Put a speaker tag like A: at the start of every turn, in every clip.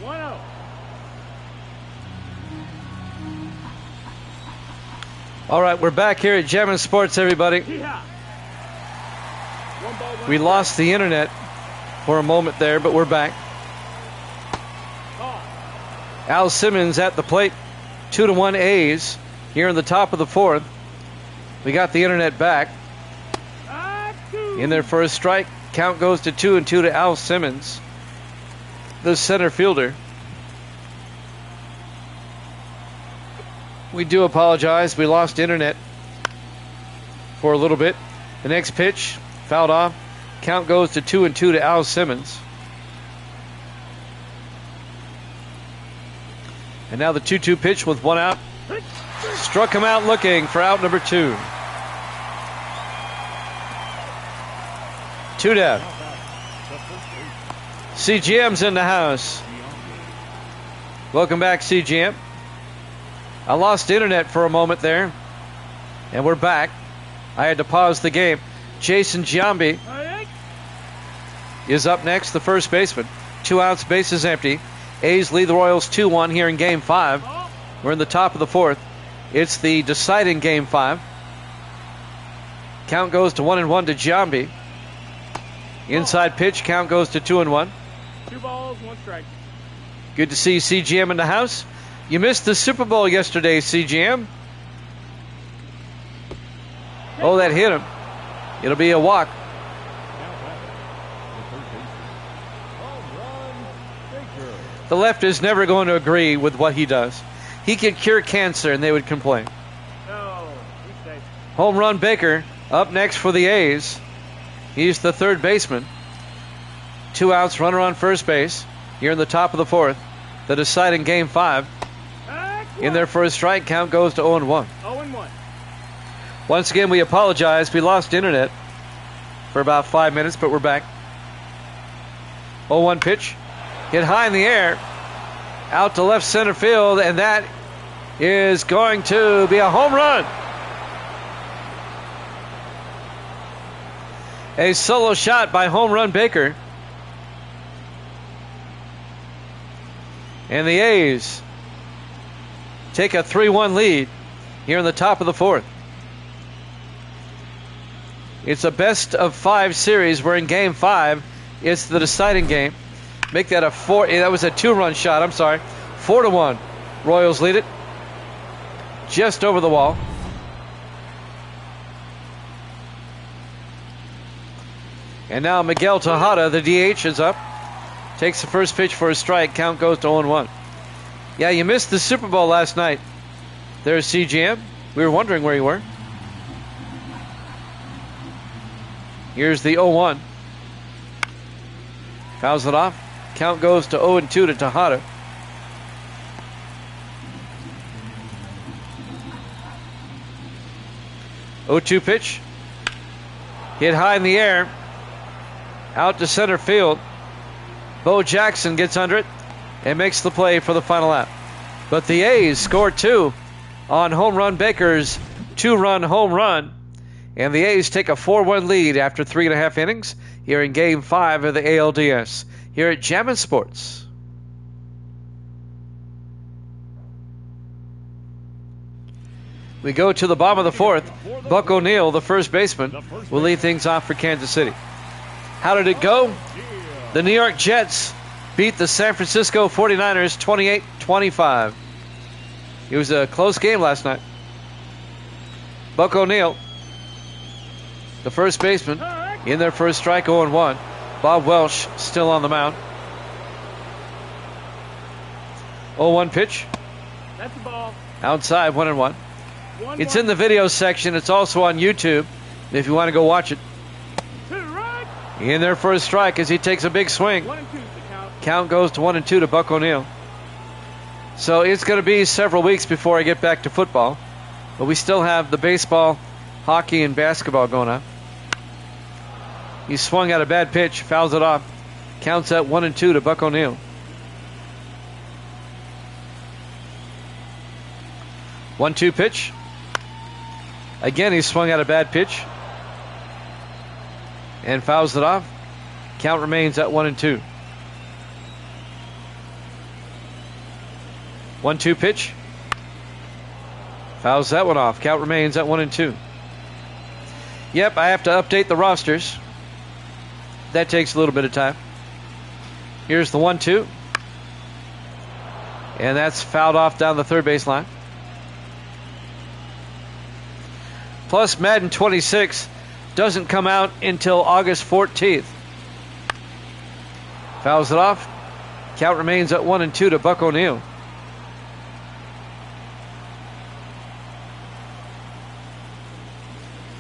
A: 1-0.
B: All right, we're back here at Jammin' Sports, everybody.
A: Yeah.
B: We lost the internet for a moment there, but we're back. Al Simmons at the plate. 2-1 A's here in the top of the fourth. We got the internet back. In their first strike, count goes to 2-2 to Al Simmons, the center fielder. We do apologize. We lost internet for a little bit. The next pitch, fouled off. Count goes to 2-2 to Al Simmons. And now the 2-2 pitch with one out. Struck him out looking for out number 2. 2 down. CGM's in the house. Welcome back, CGM. I lost internet for a moment there, and we're back. I had to pause the game. Jason Giambi is up next, the first baseman. 2 outs, bases empty. A's lead the Royals 2-1 here in Game 5. We're in the top of the fourth. It's the deciding Game 5. Count goes to 1-1 to Giambi. Inside pitch, count goes to 2-1.
A: 2 balls, 1 strike.
B: Good to see CGM in the house. You missed the Super Bowl yesterday, CGM. Oh, that hit him. It'll be a walk. The left is never going to agree with what he does. He could cure cancer and they would complain.
A: No, he's safe.
B: Home run Baker up next for the A's. He's the third baseman. 2 outs, runner on first base. Here in the top of the fourth. The deciding Game 5. In their first strike, count goes to 0-1.
A: 0-1.
B: Once again, we apologize. We lost internet for about 5 minutes, but we're back. 0-1 pitch. Hit high in the air. Out to left center field, and that is going to be a home run. A solo shot by home run Baker. And the A's take a 3-1 lead here in the top of the fourth. It's a best of 5 series. We're in Game 5. It's the deciding game. Make that a 4. That was a 2-run shot. I'm sorry. 4-1. Royals lead it. Just over the wall. And now Miguel Tejada, the DH, is up. Takes the first pitch for a strike. Count goes to 0-1. Yeah, you missed the Super Bowl last night. There's CGM. We were wondering where you were. Here's the 0-1. Fouls it off. Count goes to 0-2 to Tejada. Oh-2 pitch. Hit high in the air. Out to center field. Bo Jackson gets under it and makes the play for the final out. But the A's score 2 on home run Baker's 2-run home run. And the A's take a 4-1 lead after 3.5 innings here in Game 5 of the ALDS here at Jammin' Sports. We go to the bottom of the fourth. Buck O'Neil, the first baseman, will lead things off for Kansas City. How did it go? The New York Jets beat the San Francisco 49ers 28-25. It was a close game last night. Buck O'Neil, the first baseman, in their first strike, 0-1. Bob Welch still on the mound. 0-1 pitch.
A: That's the ball.
B: Outside, 1-1. It's in the video section. It's also on YouTube if you want to go watch it. In there for a strike as he takes a big swing.
A: 1-2 the count.
B: Count goes to 1-2 to Buck O'Neil. So it's going to be several weeks before I get back to football. But we still have the baseball, hockey, and basketball going on. He swung at a bad pitch, fouls it off. Counts at 1-2 to Buck O'Neil. 1-2 pitch. Again, he swung at a bad pitch and fouls it off. Count remains at 1-2. 1-2 pitch. Fouls that one off. Count remains at 1-2. Yep, I have to update the rosters. That takes a little bit of time. Here's the 1-2. And that's fouled off down the third base line. Plus, Madden 26 doesn't come out until August 14th. Fouls it off. Count remains at 1-2 to Buck O'Neil.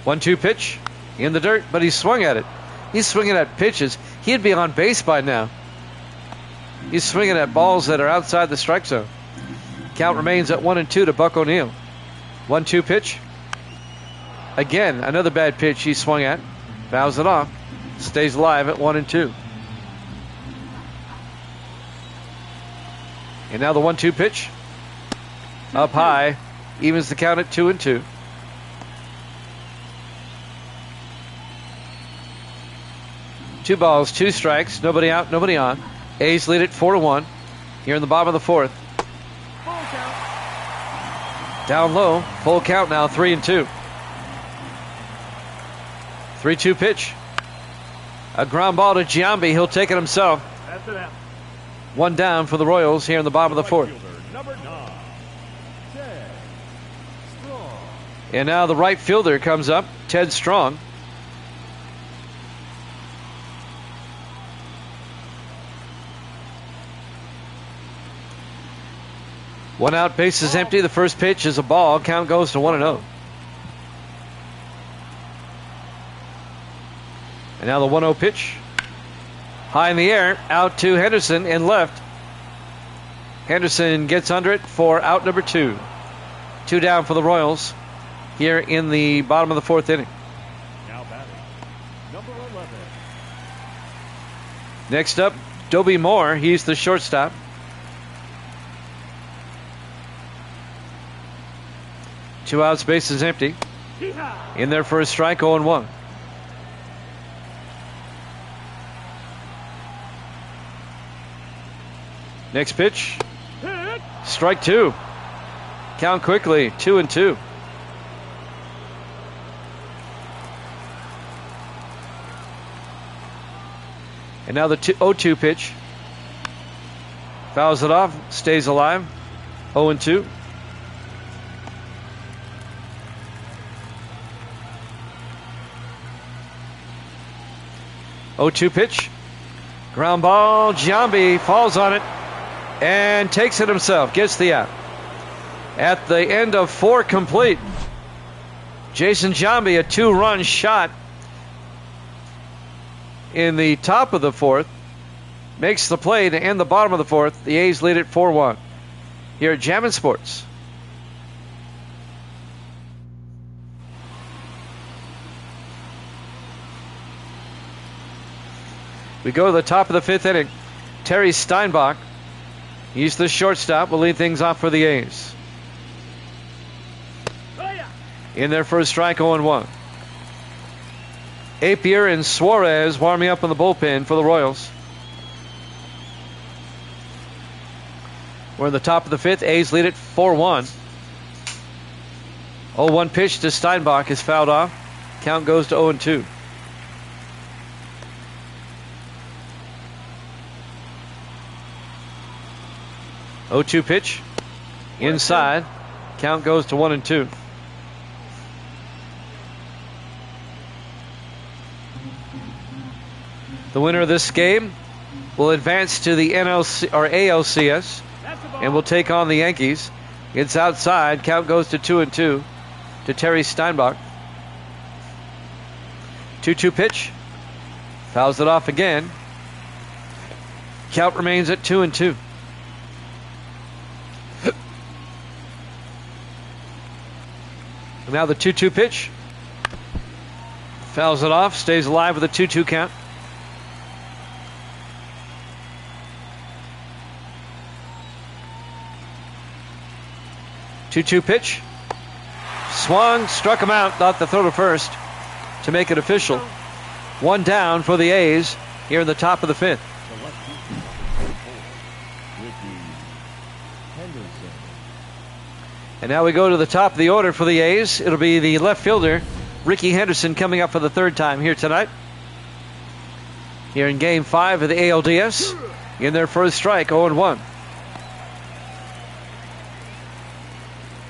B: One-two pitch in the dirt, but he swung at it. He's swinging at pitches. He'd be on base by now. He's swinging at balls that are outside the strike zone. Count remains at 1-2 to Buck O'Neil. 1-2 pitch. Again, another bad pitch he swung at. Fouls it off. Stays alive at 1-2. And now the 1-2 pitch. Up high. Evens the count at 2-2. Two balls, two strikes. Nobody out, nobody on. A's lead it 4-1. Here in the bottom of the fourth.
A: Full count.
B: Down low. Full count now, 3-2. 3-2 pitch. A ground ball to Giambi. He'll take it himself.
A: That's it out.
B: One down for the Royals here in the bottom of the fourth.
C: Number 9, Ted Strong.
B: And now the right fielder comes up, Ted Strong. One out, base is empty. The first pitch is a ball. Count goes to 1-0. And now the 1-0 pitch. High in the air, out to Henderson and left. Henderson gets under it for out number 2. 2 down for the Royals here in the bottom of the fourth inning.
C: Now batting, number 11.
B: Next up, Dobie Moore. He's the shortstop. Two outs, base is empty.
A: Yeehaw.
B: In there for a strike, 0-1. Next pitch.
A: Hit.
B: Strike 2. Count quickly, 2-2. And now the 0-2 pitch. Fouls it off, stays alive, 0-2. Oh-2 pitch. Ground ball. Giambi falls on it and takes it himself. Gets the out. At the end of 4 complete, Jason Giambi, a 2-run shot in the top of the fourth, makes the play to end the bottom of the fourth. The A's lead it 4-1 here at Jammin' Sports. We go to the top of the 5th inning. Terry Steinbach, he's the shortstop, will lead things off for the A's.
A: Oh, yeah.
B: In there for a strike, 0-1. Apier and Suarez warming up in the bullpen for the Royals. We're in the top of the 5th. A's lead it 4-1. 0-1 pitch to Steinbach is fouled off. Count goes to 0-2. Oh-2 pitch. Inside. Count goes to 1-2. The winner of this game will advance to the NLC or ALCS and will take on the Yankees. It's outside. Count goes to 2-2 to Terry Steinbach. 2-2 pitch. Fouls it off again. Count remains at 2-2. Now the 2-2 pitch. Fouls it off. Stays alive with a 2-2 count. Two-two pitch. Swung, struck him out, thought the throw to first to make it official. One down for the A's here in the top of the 5th.
C: Ricky Henderson.
B: And now we go to the top of the order for the A's. It'll be the left fielder, Ricky Henderson, coming up for the third time here tonight. Here in Game 5 of the ALDS, in their first strike, 0-1.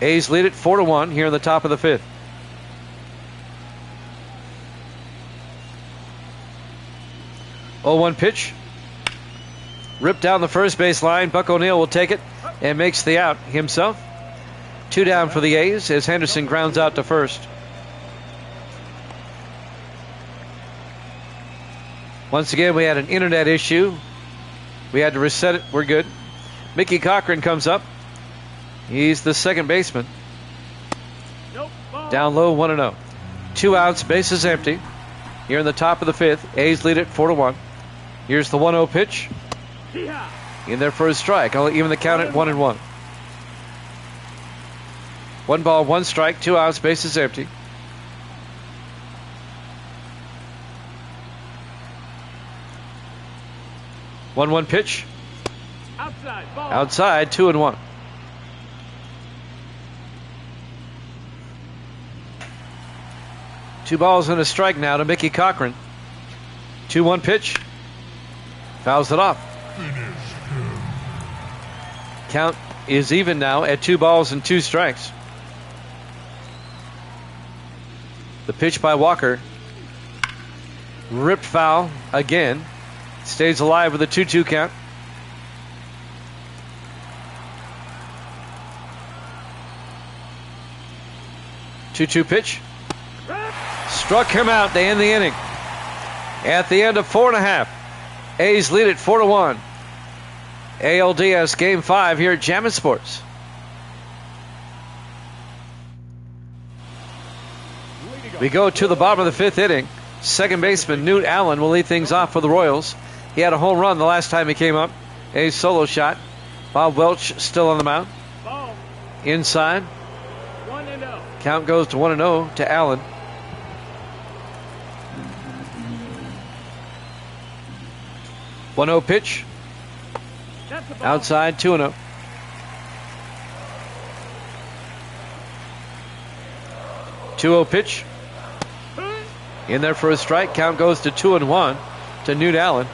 B: A's lead it 4-1 here in the top of the fifth. Oh, 1 pitch. Ripped down the first base line. Buck O'Neil will take it and makes the out himself. 2 down for the A's as Henderson grounds out to first. Once again, we had an internet issue. We had to reset it. We're good. Mickey Cochran comes up. He's the second baseman. Down low, 1-0. 2 outs, bases empty. Here in the top of the fifth, A's lead it 4-1. Here's the 1-0 pitch. In their first strike. I'll even the count at 1-1. 1 ball, 1 strike, 2 outs, bases empty. One pitch. Outside, 2-1. Two balls and a strike now to Mickey Cochran. 2-1 pitch. Fouls it off. Count is even now at 2 balls and 2 strikes. The pitch by Walker. Ripped foul again. Stays alive with a 2-2 count. Two pitch. Struck him out to end the inning. At the end of 4.5. A's lead it 4-1. ALDS Game 5 here at Jammin' Sports. We go to the bottom of the 5th inning. Second baseman Newt Allen will lead things off for the Royals. He had a home run the last time he came up. A solo shot. Bob Welch still on the mound. Inside.
A: 1-0.
B: Count goes to 1-0 to Allen. One 0 pitch. Outside, 2-0. Two 0 pitch. In there for a strike. Count goes to 2-1 to Newt Allen.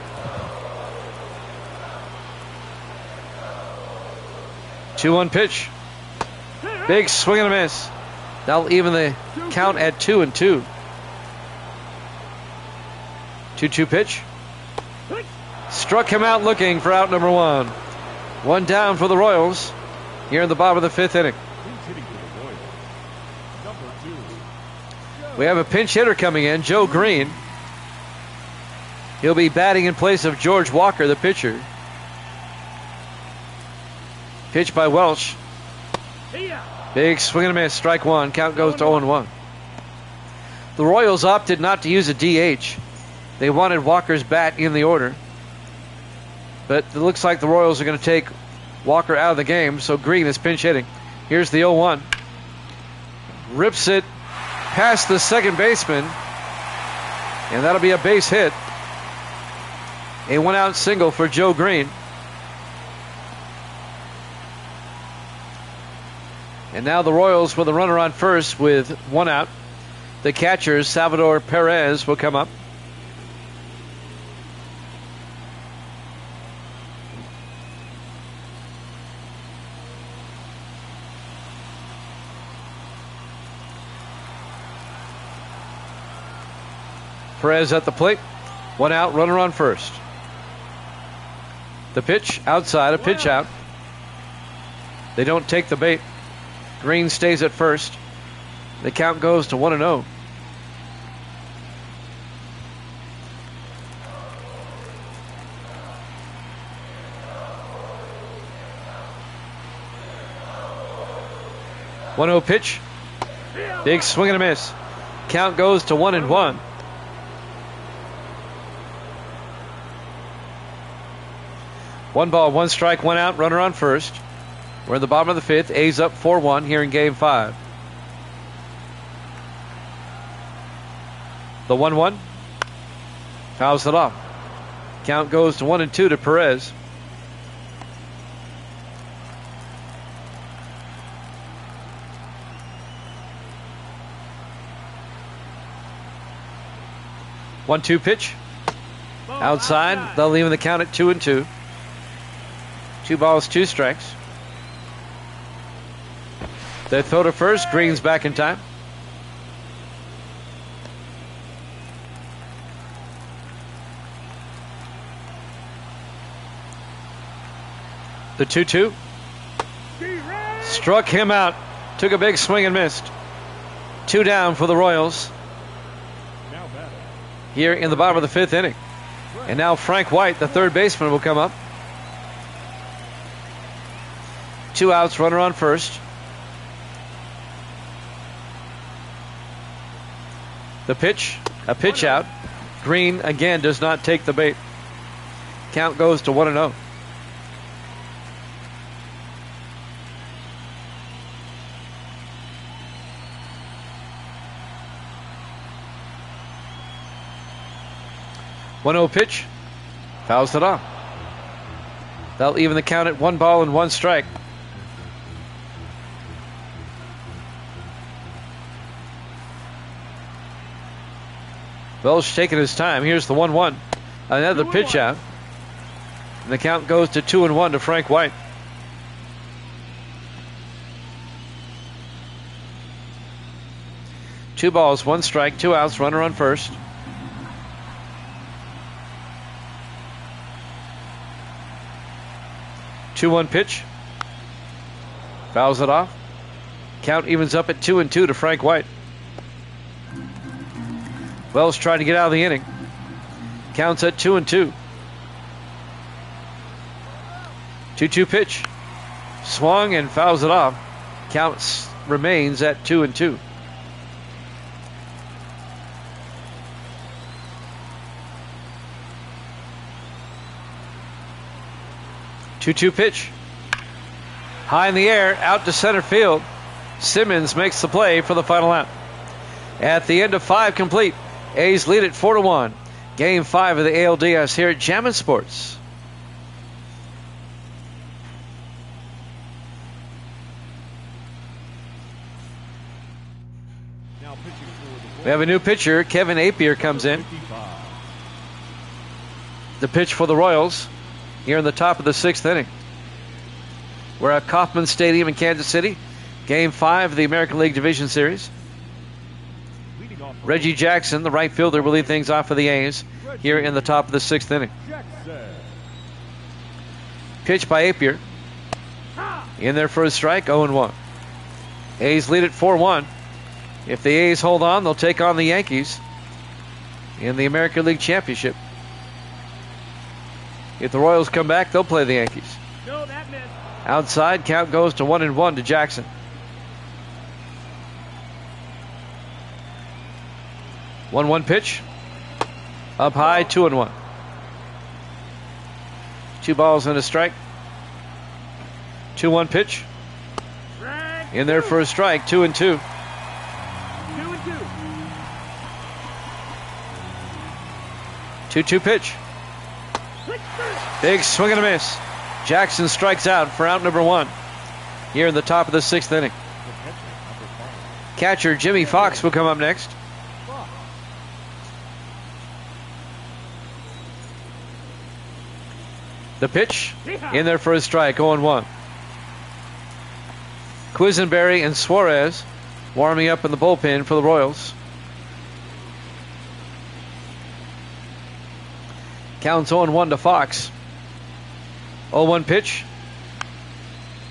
B: Two 1 pitch. Big swing and a miss. That'll even the count at 2-2. 2-2 pitch. Struck him out looking for out number 1. 1 down for the Royals here in the bottom of the 5th inning. We have a pinch hitter coming in, Joe Green. He'll be batting in place of George Walker, the pitcher. Pitch by Welch. Big swing and a miss, strike 1. Count goes to 0-1. The Royals opted not to use a DH. They wanted Walker's bat in the order. But it looks like the Royals are going to take Walker out of the game, so Green is pinch hitting. Here's the 0-1. Rips it past the second baseman, and that'll be a base hit. A 1-out single for Joe Green. And now the Royals with a runner on first with 1 out. The catcher, Salvador Perez, will come up. Perez at the plate. 1 out, runner on first. The pitch outside, a pitch out. They don't take the bait. Green stays at first. The count goes to 1-0. One 0 pitch. Big swing and a miss. Count goes to 1-1. One ball, 1 strike, 1 out, runner on first. We're in the bottom of the 5th. A's up 4-1 here in Game 5. The 1-1. Fouls it off. Count goes to 1-2 to Perez. 1-2 pitch. Outside. They'll leave the count at 2-2. 2 balls, 2 strikes. They throw to first. Green's back in time. The 2-2. Struck him out. Took a big swing and missed. 2 down for the Royals here in the bottom of the 5th inning. And now Frank White, the third baseman, will come up. 2 outs, runner on first. The pitch, a pitch out. Green again does not take the bait. Count goes to 1-0. One-0 pitch, fouls it off. They'll even the count at 1 ball and 1 strike. Welsh taking his time. Here's the 1-1. Another pitch out. And the count goes to 2-1 to Frank White. Two balls, 1 strike, 2 outs, runner on first. Two-one pitch. Fouls it off. Count evens up at 2-2 to Frank White. Wells trying to get out of the inning. Counts at 2-2. 2-2 pitch. Swung and fouls it off. Counts remains at 2-2. Two-two pitch. High in the air, out to center field. Simmons makes the play for the final out. At the end of 5 complete, A's lead at 4-1. Game 5 of the ALDS here at Jammin' Sports. We have a new pitcher. Kevin Apier comes in. The pitch for the Royals here in the top of the 6th inning. We're at Kauffman Stadium in Kansas City. Game 5 of the American League Division Series. Reggie Jackson, the right fielder, will lead things off for the A's here in the top of the 6th inning. Pitch by Apier. In there for a strike, 0-1. A's lead at 4-1. If the A's hold on, they'll take on the Yankees in the American League Championship. If the Royals come back, they'll play the Yankees. Outside, count goes to 1-1 to Jackson. One pitch. Up high, 2-1. 2 balls and a strike. 2-1 pitch. In there for a strike, 2-2. 2-2 pitch. Big swing and a miss. Jackson strikes out for out number 1 here in the top of the 6th inning. Catcher Jimmy Fox will come up next. The pitch in there for a strike, 0-1. Quisenberry and Suarez warming up in the bullpen for the Royals. Counts 0-1 to Fox. 0-1 pitch.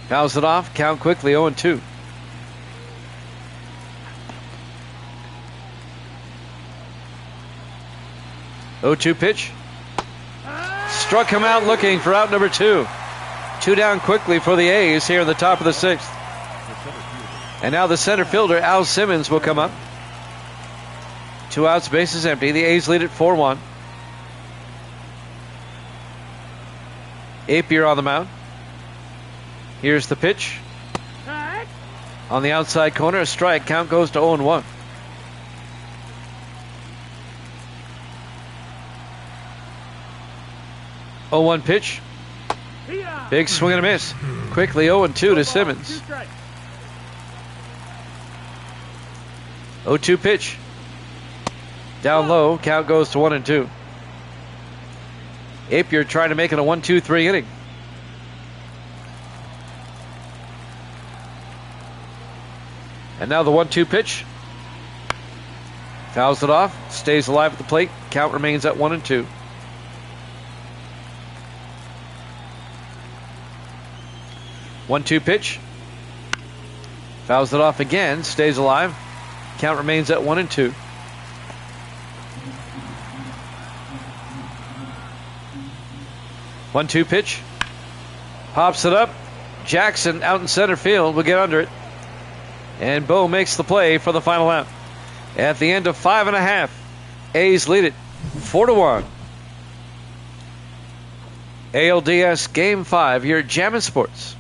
B: Fouls it off. Count quickly, 0-2. Oh-2 pitch. Struck him out looking for out number 2. 2 down quickly for the A's here in the top of the 6th. And now the center fielder, Al Simmons, will come up. 2 outs, bases empty. The A's lead at 4-1. Apier on the mound. Here's the pitch. On the outside corner, a strike. Count goes to 0-1. Oh-1 pitch. Big swing and a miss. Quickly 0-2 to Simmons. 0-2 pitch. Down low, count goes to 1-2. Apier trying to make it a 1-2-3 inning. And now the 1-2 pitch. Fouls it off, stays alive at the plate. Count remains at 1-2. One-two pitch. Fouls it off again, stays alive. Count remains at 1-2. One-two pitch. Pops it up. Jackson out in center field will get under it. And Bo makes the play for the final out. At the end of 5.5, A's lead it 4-1. ALDS Game 5 here at Jammin' Sports.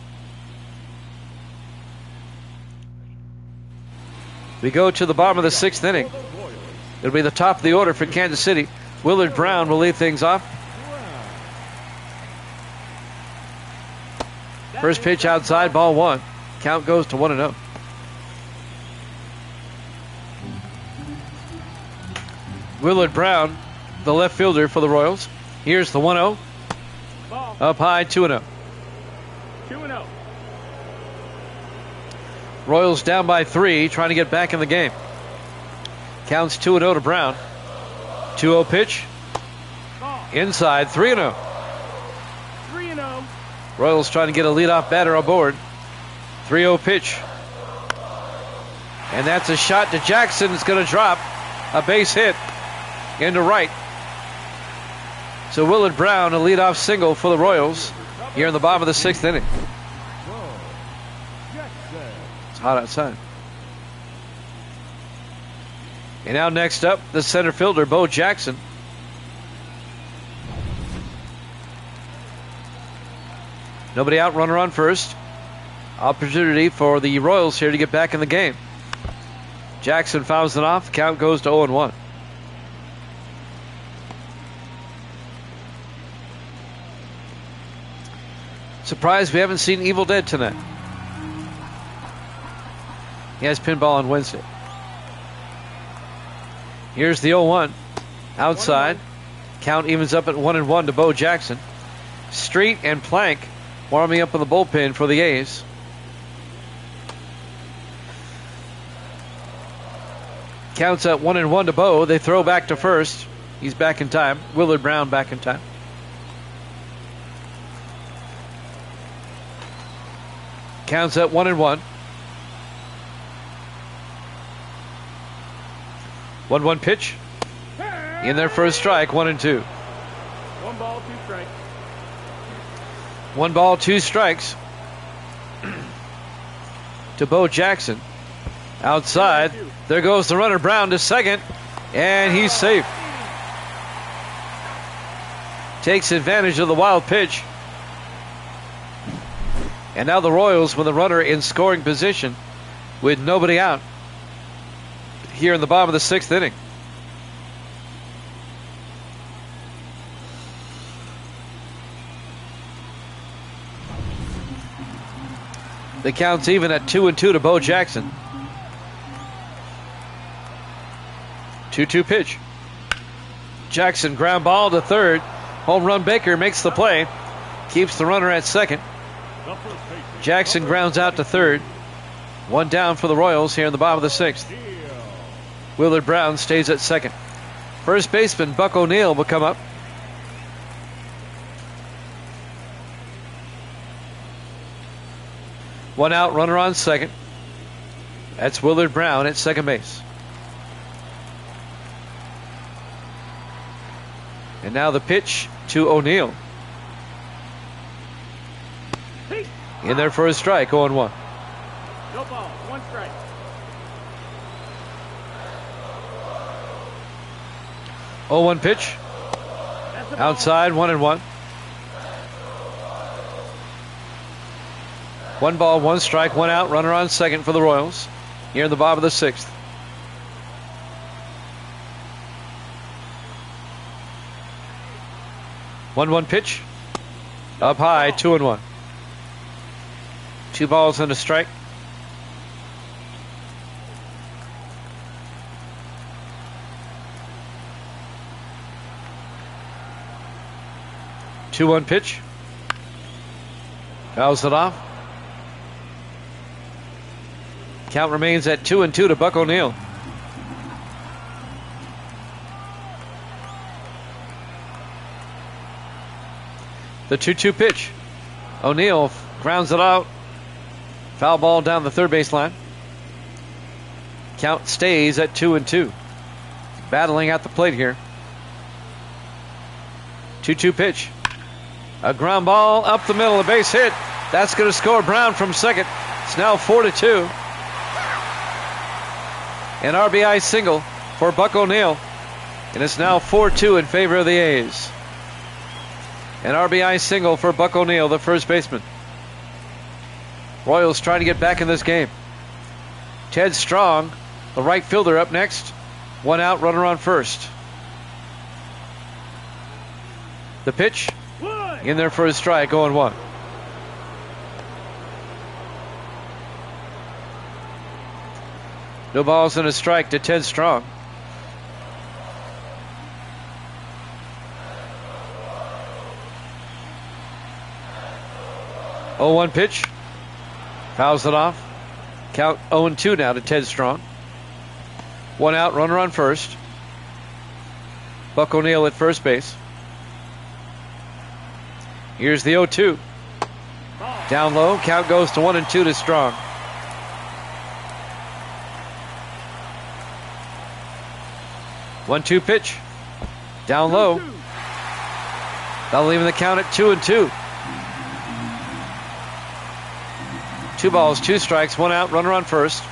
B: We go to the bottom of the 6th inning. It'll be the top of the order for Kansas City. Willard Brown will lead things off. First pitch outside, ball 1. Count goes to 1-0. Willard Brown, the left fielder for the Royals. Here's the 1-0.
A: Ball.
B: Up high, 2-0.
A: 2-0.
B: Royals down by 3, trying to get back in the game. Counts 2-0 to Brown. 2-0 pitch.
A: Ball.
B: Inside, 3-0.
A: 3-0.
B: Royals trying to get a leadoff batter aboard. 3-0 pitch. And that's a shot to Jackson. It's going to drop. A base hit into right. So Willard Brown, a leadoff single for the Royals here in the bottom of the 6th inning. It's hot outside. And now next up, the center fielder, Bo Jackson. Nobody out, runner on first. Opportunity for the Royals here to get back in the game. Jackson fouls it off. Count goes to 0-1. Surprised we haven't seen Evil Dead tonight. He has pinball on Wednesday. Here's the 0-1. Outside. Count evens up at 1-1 to Bo Jackson. Street and Plank warming up in the bullpen for the A's. Counts at 1-1 to Bo. They throw back to first. He's back in time. Willard Brown back in time. Counts at 1-1. 1-1 pitch. In there for a strike, 1-2.
A: 1 ball, 2 strikes.
B: 1 ball, 2 strikes to Bo Jackson. Outside. There goes the runner, Brown, to second. And he's safe. Takes advantage of the wild pitch. And now the Royals with a runner in scoring position with nobody out here in the bottom of the 6th inning. The count's even at 2-2 to Bo Jackson. 2-2 pitch. Jackson ground ball to third. Home run Baker makes the play. Keeps the runner at second. Jackson grounds out to third. 1 down for the Royals here in the bottom of the 6th. Willard Brown stays at second. First baseman Buck O'Neill will come up. One out, runner on second. That's Willard Brown at second base. And now the pitch to O'Neill. In there for a strike, 0-1.
A: No ball, 1 strike.
B: Oh, 1 pitch. Outside, 1-1. 1 ball, 1 strike, 1 out, runner on second for the Royals here in the bottom of the 6th. One pitch. Up high, 2-1. 2 balls and a strike. 2-1 pitch. Fouls it off. Count remains at 2-2 to Buck O'Neil. The 2-2 pitch. O'Neil grounds it out. Foul ball down the third base line. Count stays at 2-2. Battling at the plate here. 2-2 pitch. A ground ball up the middle, a base hit. That's going to score Brown from second. It's now 4-2. An RBI single for Buck O'Neil. And it's now 4-2 in favor of the A's. An RBI single for Buck O'Neil, the first baseman. Royals trying to get back in this game. Ted Strong, the right fielder, up next. 1 out, runner on first. The pitch in there for a strike, 0-1. No balls and a strike to Ted Strong. Oh, 1 pitch. Fouls it off. Count 0-2 now to Ted Strong. 1 out, runner on first. Buck O'Neil at first base. Here's the 0-2. Down low. Count goes to 1-2 to Strong. One-two pitch. Down low. That'll leave the count at 2-2. 2 balls, 2 strikes, 1 out, runner on first.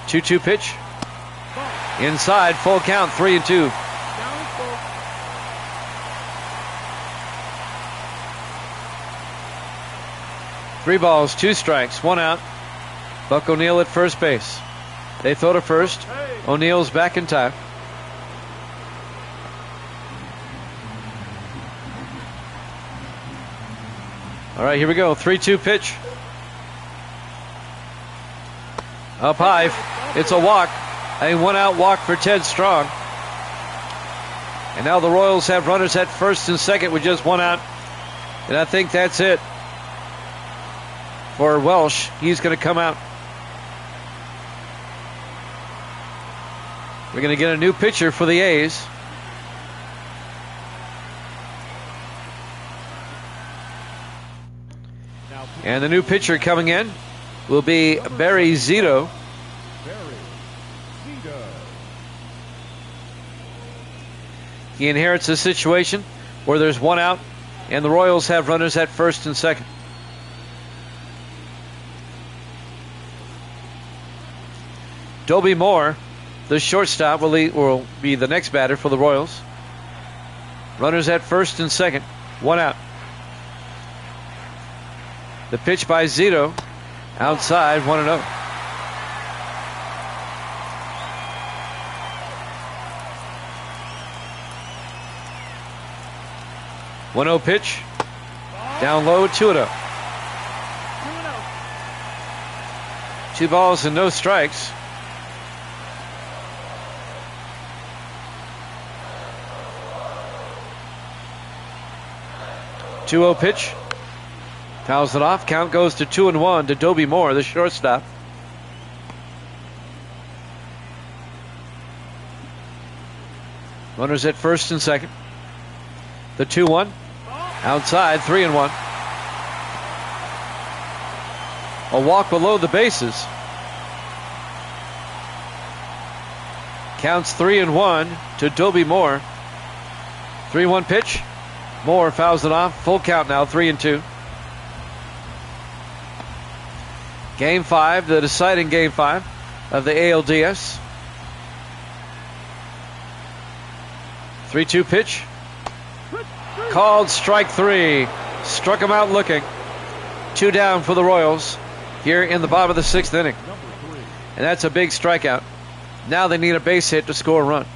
B: 2-2 pitch. Inside, full count, 3-2. 3 balls, 2 strikes, 1 out. Buck O'Neil at first base. They throw to first. O'Neil's back in time. All right, here we go. 3-2 pitch. Up high. It's a walk. A 1 out walk for Ted Strong. And now the Royals have runners at first and second with just 1 out. And I think that's it for Welsh. He's going to come out. We're going to get a new pitcher for the A's. And the new pitcher coming in will be Barry Zito. He inherits a situation where there's 1 out and the Royals have runners at first and second. Dobie Moore, the shortstop, will be the next batter for the Royals. Runners at first and second, 1 out. The pitch by Zito, outside, 1-0. One-0 pitch, down low, 2-0. 2 balls and no strikes. Two-0 pitch. Fouls it off. Count goes to 2-1 to Dobie Moore, the shortstop. Runners at first and second. The 2-1. Outside, 3-1. A walk below the bases. Counts 3-1 to Dobie Moore. 3-1 pitch. Moore fouls it off. Full count now, 3-2. Game 5, the deciding Game 5 of the ALDS. 3-2 pitch. Called strike 3. Struck him out looking. 2 down for the Royals here in the bottom of the 6th inning. And that's a big strikeout. Now they need a base hit to score a run.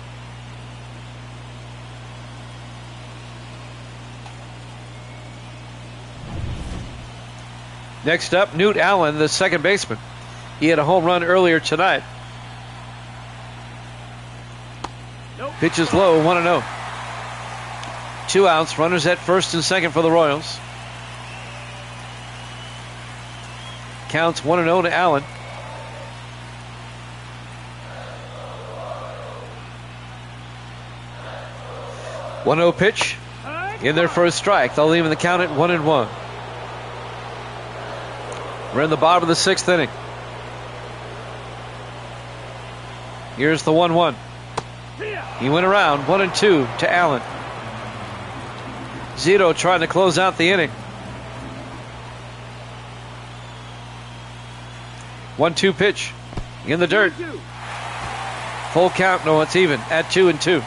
B: Next up, Newt Allen, the second baseman. He had a home run earlier tonight. Pitches low, 1-0. 2 outs, runners at first and second for the Royals. Counts 1-0 to Allen. 1-0 pitch in their first strike. They'll leave in the count at 1-1. We're in the bottom of the 6th inning. Here's the 1-1. He went around 1-2 to Allen. Zito trying to close out the inning. 1-2 pitch in the dirt. Full count. No, it's even at 2-2.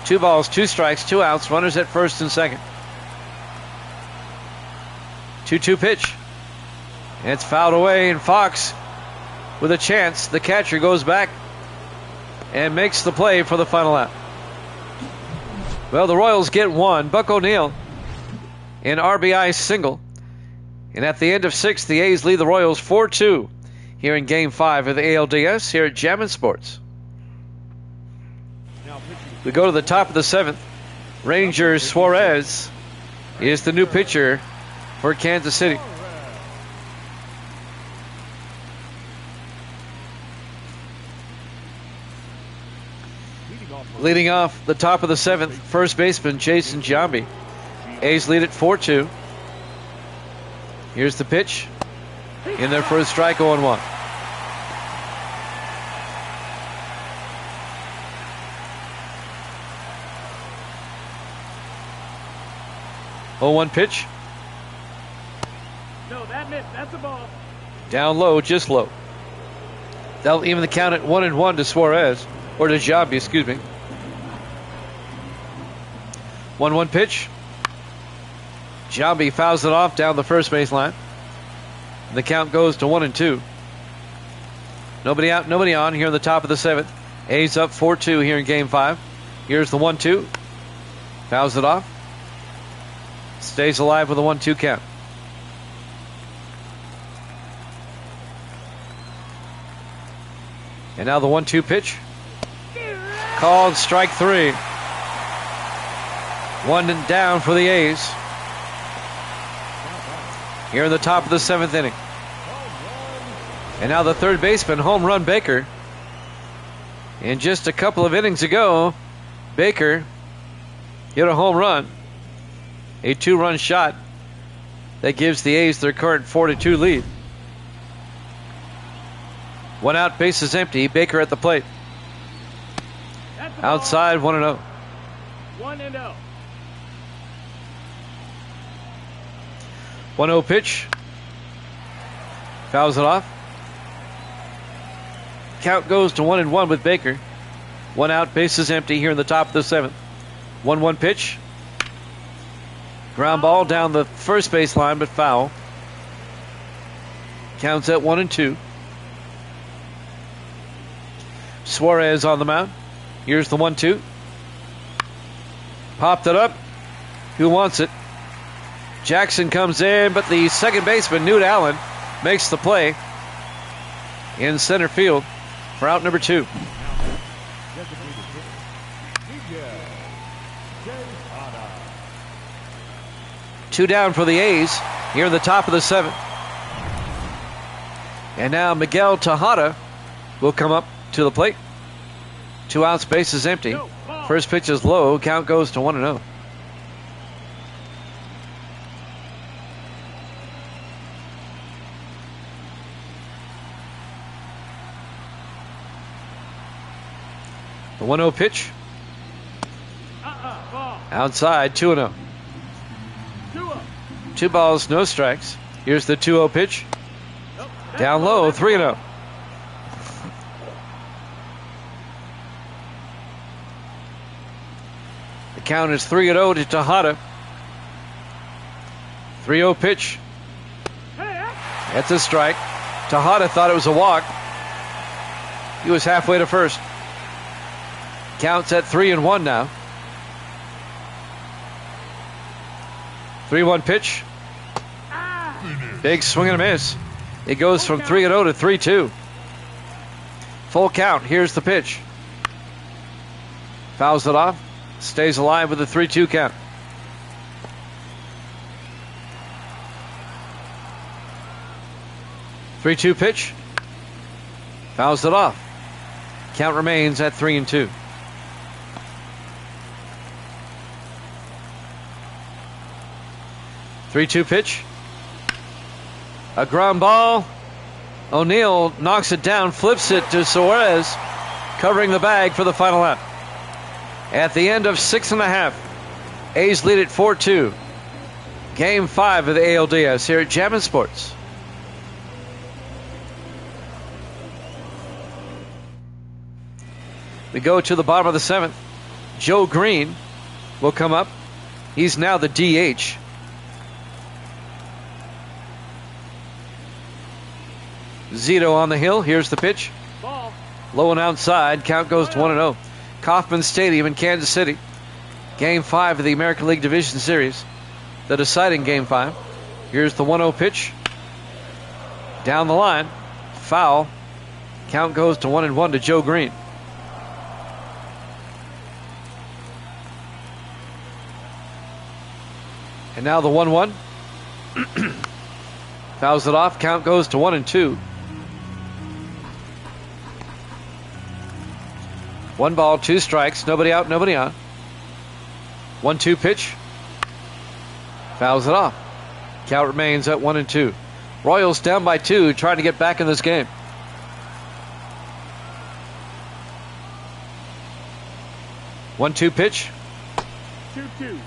B: 2 balls, 2 strikes, 2 outs, runners at first and second. 2-2 pitch. And it's fouled away, and Fox with a chance. The catcher goes back and makes the play for the final out. Well, the Royals get 1. Buck O'Neil, an RBI single. And at the end of 6, the A's lead the Royals 4-2 here in Game 5 of the ALDS here at Jammin' Sports. We go to the top of the 7th. Rangers Suarez is the new pitcher for Kansas City. Leading off the top of the 7th, first baseman Jason Giambi. A's lead at 4-2. Here's the pitch. In their first strike, 0-1. Oh, 1 pitch.
A: No, that missed. That's a ball.
B: Down low, just low. That'll even the count at 1-1 to Suarez, or to Giambi, excuse me. 1-1 pitch. Giambi fouls it off down the first base line. The count goes to 1-2. Nobody out, nobody on here in the top of the 7th. A's up 4-2 here in Game 5. Here's the 1-2. Fouls it off. Stays alive with a 1-2 count. And now the 1-2 pitch. Called strike 3. 1 down for the A's. Here in the top of the 7th inning. And now the third baseman, home run Baker. And just a couple of innings ago, Baker hit a home run. A 2-run shot that gives the A's their current 4-2 lead. 1 out, bases empty. Baker at the plate. Outside, 1-0.
A: 1-0.
B: 1-0 pitch. Fouls it off. Count goes to 1-1 with Baker. 1 out, bases empty here in the top of the 7th. 1-1 pitch. Ground ball down the first base line, but foul. Counts at 1-2. Suarez on the mound. Here's the 1-2. Popped it up. Who wants it? Jackson comes in, but the second baseman, Newt Allen, makes the play in center field for out number 2. 2 down for the A's here in the top of the 7th. And now Miguel Tejada will come up to the plate. 2 outs, bases empty. First pitch is low. Count goes to 1-0. The 1-0 pitch.
A: Ball.
B: Outside, 2-0.
A: 2-0.
B: 2 balls, no strikes. Here's the 2-0 pitch.
A: Nope,
B: Down low, 3-0. The count is 3-0 to Tejada. 3-0 pitch. That's a strike. Tejada thought it was a walk. He was halfway to first. Counts at 3-1 now. 3-1 pitch. Big swing and a miss. It goes from 3-0 to 3-2. Full count. Here's the pitch. Fouls it off. stays alive with a 3-2 count. Three-two pitch. Fouls it off. Count remains at 3-2. Three-two pitch. A ground ball. O'Neill knocks it down, flips it to Suarez, covering the bag for the final out. At the end of 6.5, A's lead at 4-2. Game 5 of the ALDS here at Jammin' Sports. We go to the bottom of the 7th. Joe Green will come up. He's now the DH. Zito on the hill. Here's the pitch.
A: Ball.
B: Low and outside. Count goes to 1-0. Kauffman Stadium in Kansas City. Game 5 of the American League Division Series. The deciding Game 5. Here's the 1-0 pitch. Down the line. Foul. Count goes to 1-1 to Joe Green. And now the 1-1. Fouls it off. Count goes to 1-2. 1 ball, 2 strikes. Nobody out, nobody on. 1-2 pitch. Fouls it off. Count remains at 1-2. Royals down by 2, trying to get back in this game. One-two pitch.
A: 2-2.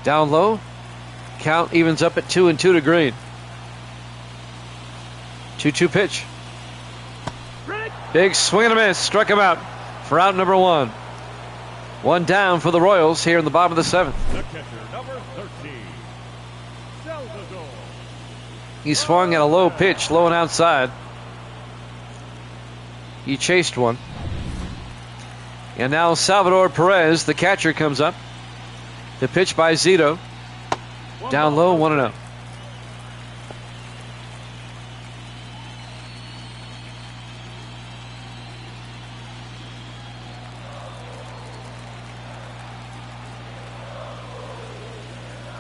B: Down low. Count evens up at 2-2 to Green. 2-2 pitch.
A: Rick.
B: Big swing and a miss. Struck him out for out number 1. 1 down for the Royals here in the bottom of the 7th.
C: The catcher, number 13. Salvador.
B: He swung at a low pitch, low and outside. He chased one. And now Salvador Perez, the catcher, comes up. The pitch by Zito. Down low, 1-0.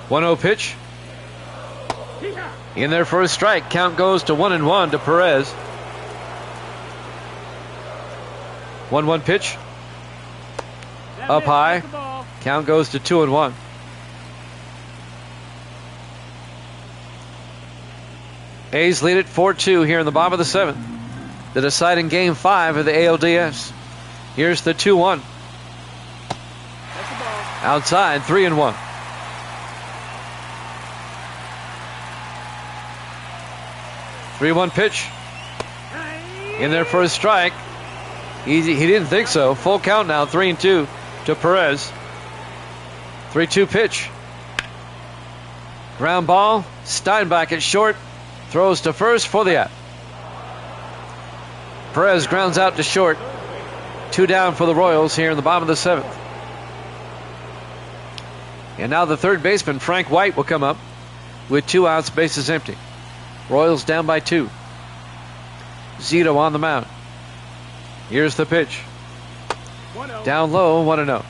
B: One-0 pitch. In there for a strike. Count goes to 1-1 to Perez. 1-1 pitch. Up high. Count goes to 2-1. A's lead it 4-2 here in the bottom of the 7th. The deciding Game 5 of the ALDS. Here's the 2-1. Outside, 3-1. 3-1 pitch. In there for a strike. He didn't think so. Full count now, 3-2 to Perez. 3-2 pitch. Ground ball. Steinbach at short. Throws to first for the out. Perez grounds out to short. 2 down for the Royals here in the bottom of the 7th. And now the third baseman, Frank White, will come up with 2 outs, bases empty. Royals down by 2. Zito on the mound. Here's the pitch.
A: 1-0.
B: Down low, 1-0.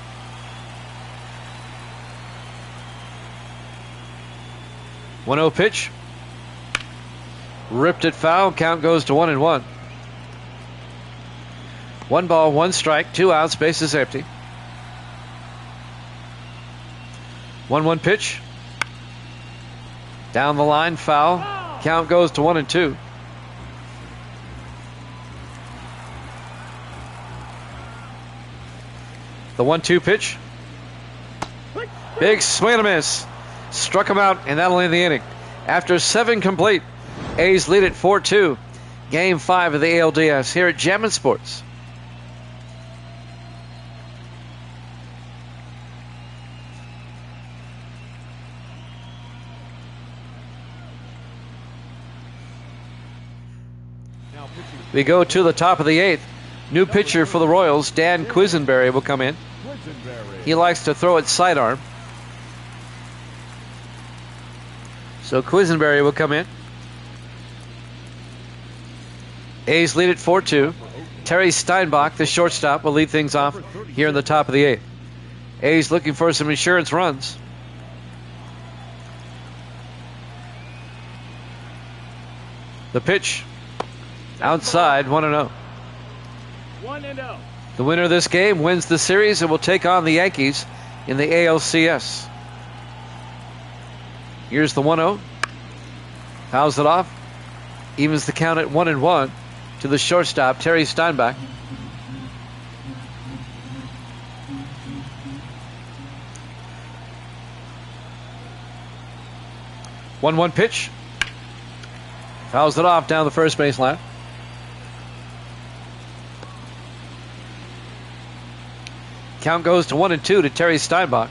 B: One-0 pitch. Ripped it foul. Count goes to 1-1. 1 ball, 1 strike, 2 outs, bases empty. 1-1 pitch. Down the line, foul. Count goes to 1-2. The 1-2 pitch. Big swing and a miss. Struck him out, and that'll end the inning. After 7 complete, A's lead at 4-2. Game 5 of the ALDS here at Jammin' Sports. We go to the top of the 8th. New pitcher for the Royals, Dan Quisenberry, will come in. He likes to throw it sidearm. So Quisenberry will come in. A's lead at 4-2. Terry Steinbach, the shortstop, will lead things off here in the top of the 8th. A's looking for some insurance runs. The pitch. Outside, 1-0.
A: 1-0.
B: The winner of this game wins the series and will take on the Yankees in the ALCS. Here's the 1-0. Fouls it off. Evens the count at 1-1 to the shortstop, Terry Steinbach. One pitch. Fouls it off down the first baseline. Count goes to 1-2 to Terry Steinbach.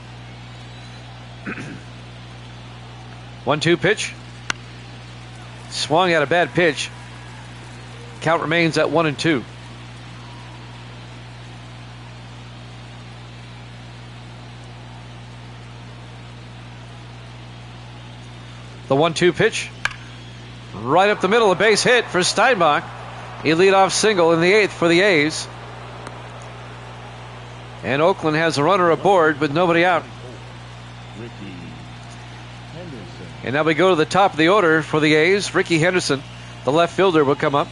B: 1-2 pitch. Swung at a bad pitch. Count remains at 1-2. The 1-2 pitch. Right up the middle, a base hit for Steinbach. A leadoff single in the 8th for the A's. And Oakland has a runner aboard with nobody out. And now we go to the top of the order for the A's. Ricky Henderson, the left fielder, will come up.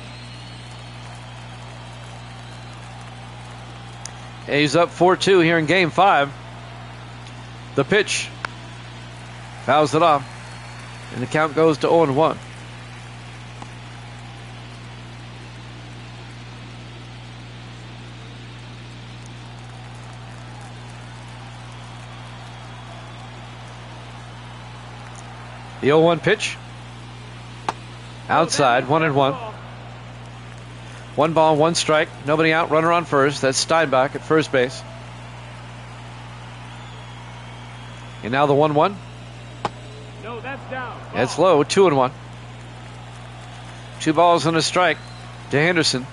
B: A's up 4-2 here in Game 5. The pitch. Fouls it off. And the count goes to 0-1. The 0-1 pitch. Outside, 1-1. 1 ball, 1 strike. Nobody out, runner on first. That's Steinbach at first base. And now the 1-1.
A: No, that's down.
B: That's low, 2-1. 2 balls and a strike to Henderson.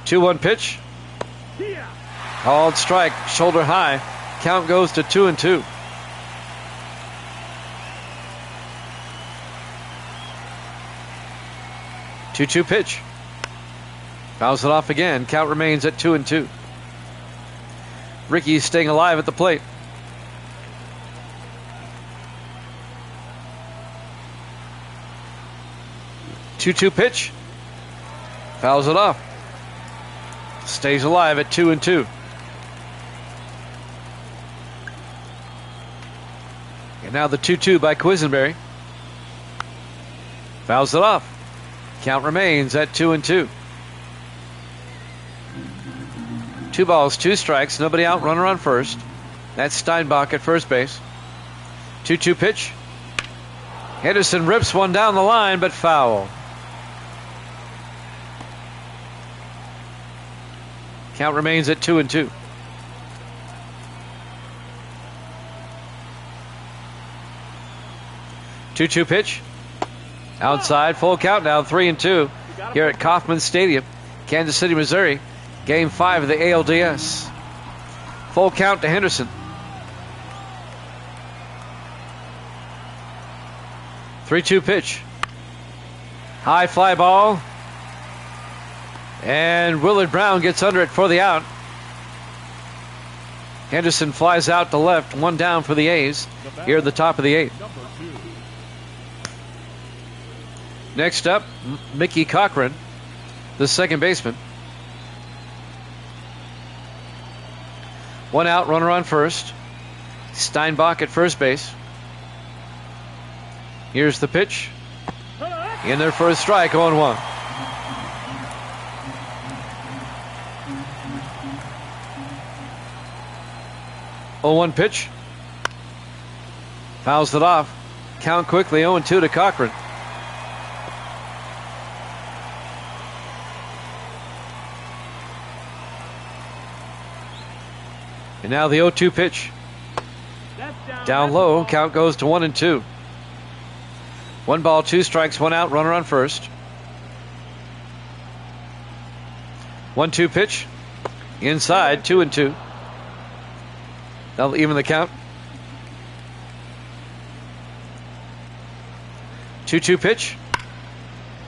B: 2-1 pitch.
A: Yeah.
B: Called strike, shoulder high. Count goes to 2-2. Two pitch. Fouls it off again. Count remains at 2-2. Ricky staying alive at the plate. Two pitch. Fouls it off. Stays alive at 2-2. And now the 2-2 by Quisenberry. Fouls it off. Count remains at 2-2. 2 balls, 2 strikes, nobody out, runner on first. That's Steinbach at first base. 2-2 pitch. Henderson rips one down the line, but foul. Count remains at 2-2. Two pitch. Outside, full count now, 3-2 here at Kauffman Stadium, Kansas City, Missouri. Game 5 of the ALDS. Full count to Henderson. 3-2 pitch. High fly ball. And Willard Brown gets under it for the out. Henderson flies out to left, 1 down for the A's here at the top of the 8th. Next up, Mickey Cochran, the second baseman. 1 out, runner on first. Steinbach at first base. Here's the pitch. In there for a strike, 0-1. Oh, 0-1 pitch. Fouls it off. Count quickly, 0-2 to Cochran. And now the 0-2 pitch. Down low, count goes to 1-2. 1 ball, 2 strikes, 1 out, runner on first. 1-2 pitch. Inside, 2-2. That'll even the count. 2-2 pitch.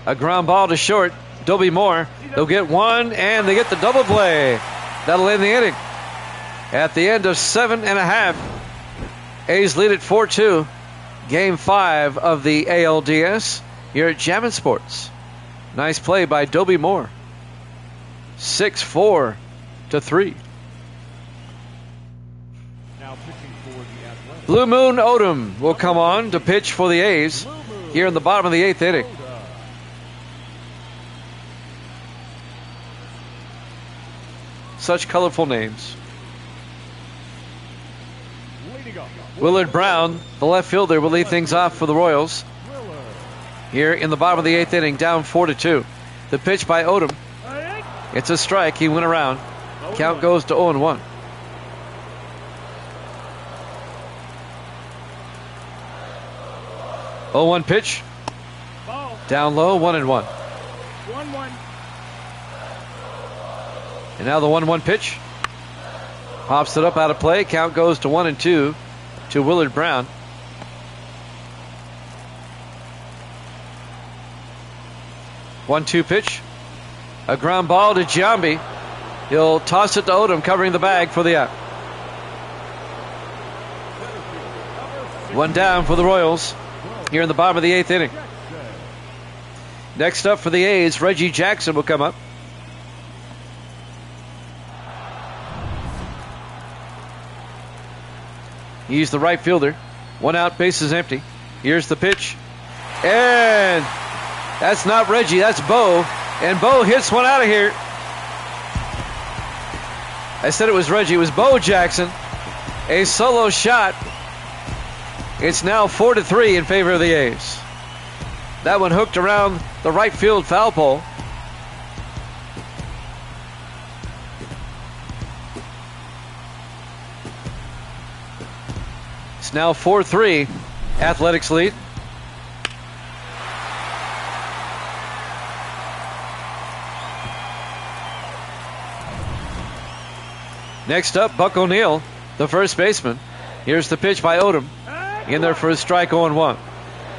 B: A ground ball to short. Dobie Moore. They'll get one, and they get the double play. That'll end the inning. At the end of 7.5, A's lead at 4-2. Game 5 of the ALDS here at Jammin' Sports. Nice play by Dobie Moore. 6-4 to 3.
C: Now pitching for the Athletics.
B: Blue Moon Odom will come on to pitch for the A's here in the bottom of the 8th inning. Such colorful names.
C: Leading up.
B: Willard Brown, the left fielder, will lead things off for the Royals here in the bottom of the 8th inning, down 4-2. The pitch by Odom. It's a strike. He went around. Count goes to 0-1. Oh, 1 pitch.
A: Ball.
B: Down low, 1-1.
A: 1-1.
B: And now the 1-1 pitch. Pops it up out of play. Count goes to 1-2 to Willard Brown. One-two pitch. A ground ball to Giambi. He'll toss it to Odom, covering the bag for the out. One down for the Royals here in the bottom of the 8th inning. Next up for the A's, Reggie Jackson will come up. He's the right fielder. One out, bases empty. Here's the pitch. And that's not Reggie, that's Bo. And Bo hits one out of here. I said it was Reggie, it was Bo Jackson. A solo shot. It's now 4-3 in favor of the A's. That one hooked around the right field foul pole. It's now 4-3. Athletics lead. Next up, Buck O'Neill, the first baseman. Here's the pitch by Odom. In there for a strike, 0-1.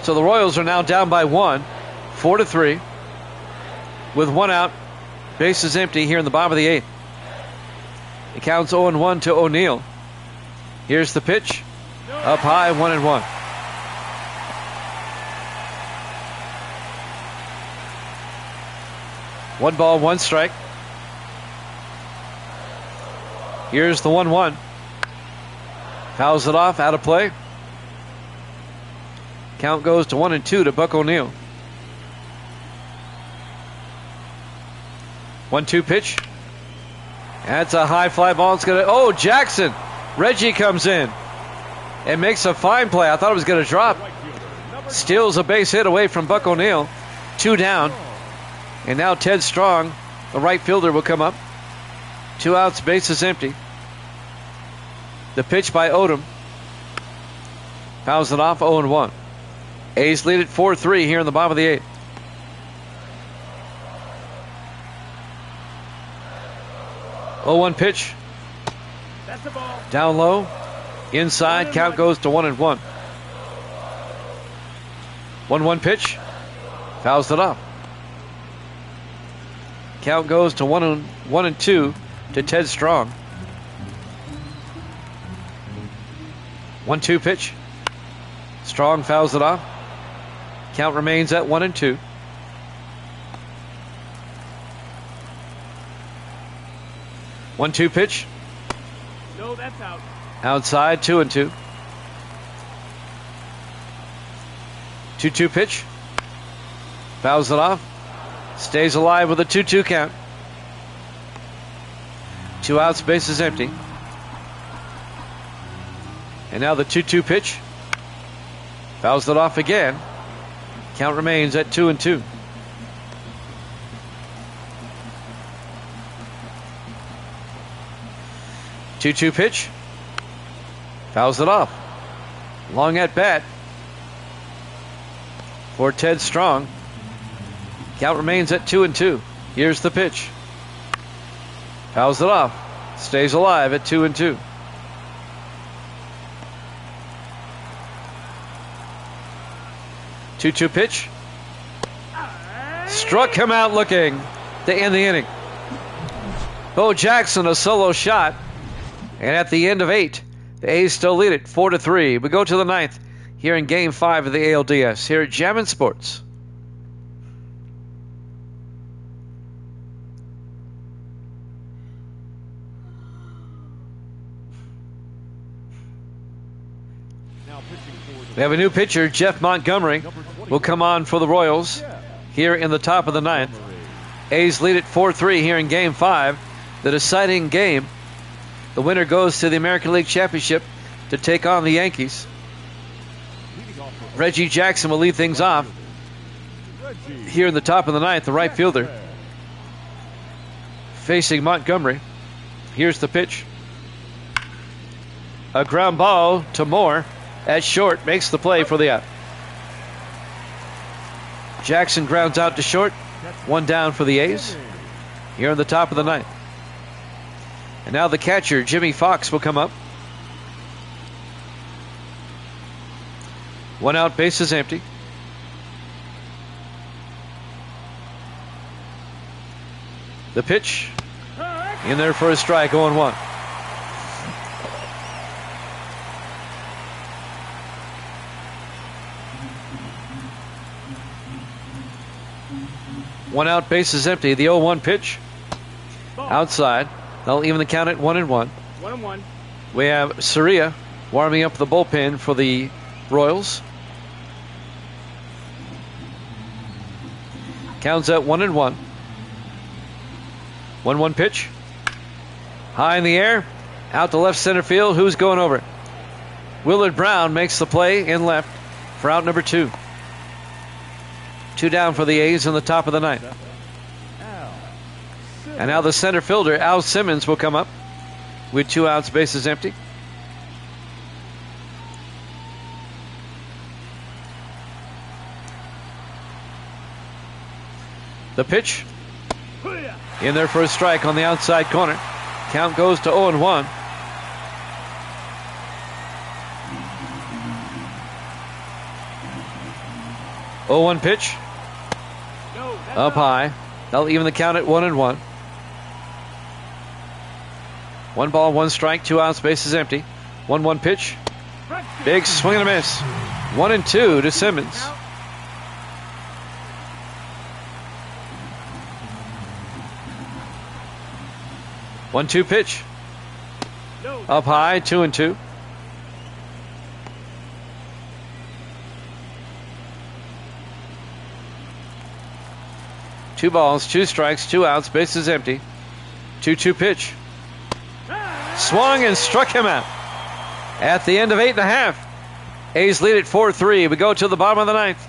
B: So the Royals are now down by 1, 4-3. With one out, bases empty here in the bottom of the 8th. It counts 0-1 to O'Neill. Here's the pitch. Up high, 1-1. One ball, one strike. Here's the 1-1. Fouls it off, out of play. Count goes to 1-2 to Buck O'Neill. 1-2 pitch. That's a high fly ball. It's gonna. Oh, Jackson. Reggie comes in and makes a fine play. I thought it was going to drop. Steals a base hit away from Buck O'Neill. 2 down. And now Ted Strong, the right fielder, will come up. 2 outs, bases empty. The pitch by Odom. Fouls it off, 0-1. A's lead at 4-3 here in the bottom of the 8th. Oh, 1 pitch.
A: That's the ball.
B: Down low. Inside. Count goes to 1-1. 1-1 pitch. Fouls it off. Count goes to 1-2 to Ted Strong. 1-2 pitch. Strong fouls it off. Count remains at 1-2. One-two pitch.
A: No, that's out.
B: Outside, 2-2. 2-2 pitch. Fouls it off. Stays alive with a 2-2 count. 2 outs, bases empty. And now the 2-2 pitch. Fouls it off again. Count remains at 2-2. Two-two pitch. Fouls it off. Long at bat for Ted Strong. Count remains at 2-2. Here's the pitch. Fouls it off. Stays alive at 2-2. Two-two pitch. struck him out looking to end the inning. Bo Jackson, a solo shot. And at the end of 8, the A's still lead it 4-3. We go to the 9th here in Game 5 of the ALDS here at Jammin' Sports. We have a new pitcher, Jeff Montgomery, will come on for the Royals here in the top of the 9th. A's lead it 4-3 here in Game 5. The deciding game. The winner goes to the American League Championship to take on the Yankees. Reggie Jackson will lead things off here in the top of the 9th, the right fielder, facing Montgomery. Here's the pitch. A ground ball to Moore at short, makes the play for the out. Jackson grounds out to short. One down for the A's here in the top of the 9th. And now the catcher, Jimmy Fox, will come up. One out, base is empty. The pitch in there for a strike, 0-1. One out, base is empty. The 0-1 pitch outside. They'll even the count at 1-1.
A: 1-1.
B: We have Soria warming up the bullpen for the Royals. Counts at 1-1. 1-1 pitch. High in the air. Out to left center field. Who's going over? Willard Brown makes the play in left for out number 2. 2 down for the A's in the top of the 9th. And now the center fielder, Al Simmons, will come up with 2 outs, bases empty. The pitch in there for a strike on the outside corner. Count goes to 0-1. Oh, 1 pitch. Up high. They'll even the count at 1-1. 1 ball, 1 strike, 2 outs, bases empty. 1-1 pitch. Big swing and a miss. 1-2 to Simmons. One 2 pitch. Up high, 2-2. Two balls, 2 strikes, 2 outs, bases empty. 2-2 pitch. Swung and struck him out. At the end of 8.5, A's lead at 4-3. We go to the bottom of the 9th.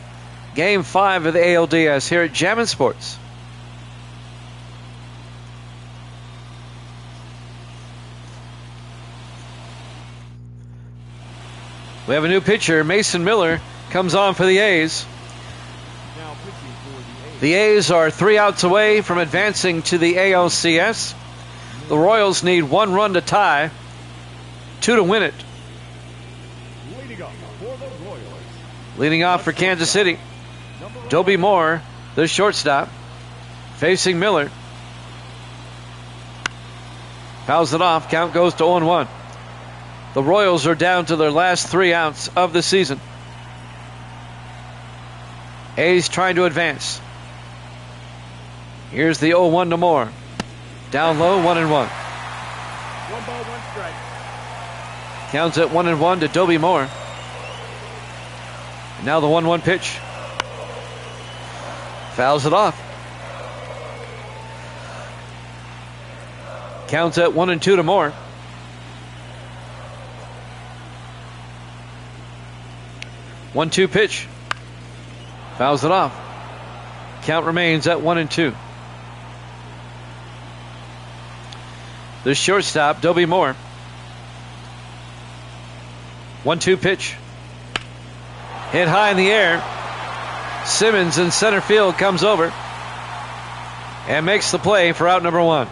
B: Game 5 of the ALDS here at Jammin' Sports. We have a new pitcher, Mason Miller, comes on for the A's. The A's are 3 outs away from advancing to the ALCS. The Royals need 1 run to tie, 2 to win it. Leading off for Kansas City, Dobie Moore, the shortstop, facing Miller. Fouls it off. Count goes to 0-1. The Royals are down to their last 3 outs of the season. A's trying to advance. Here's the 0-1 to Moore. Down low, 1-1.
A: 1 ball, 1 strike.
B: Counts at 1-1 to Dobie Moore. And now the 1-1 pitch. Fouls it off. Counts at 1-2 to Moore. One 2 pitch. Fouls it off. Count remains at 1-2. The shortstop, Dobie Moore. 1-2 pitch. Hit high in the air. Simmons in center field comes over and makes the play for out number 1.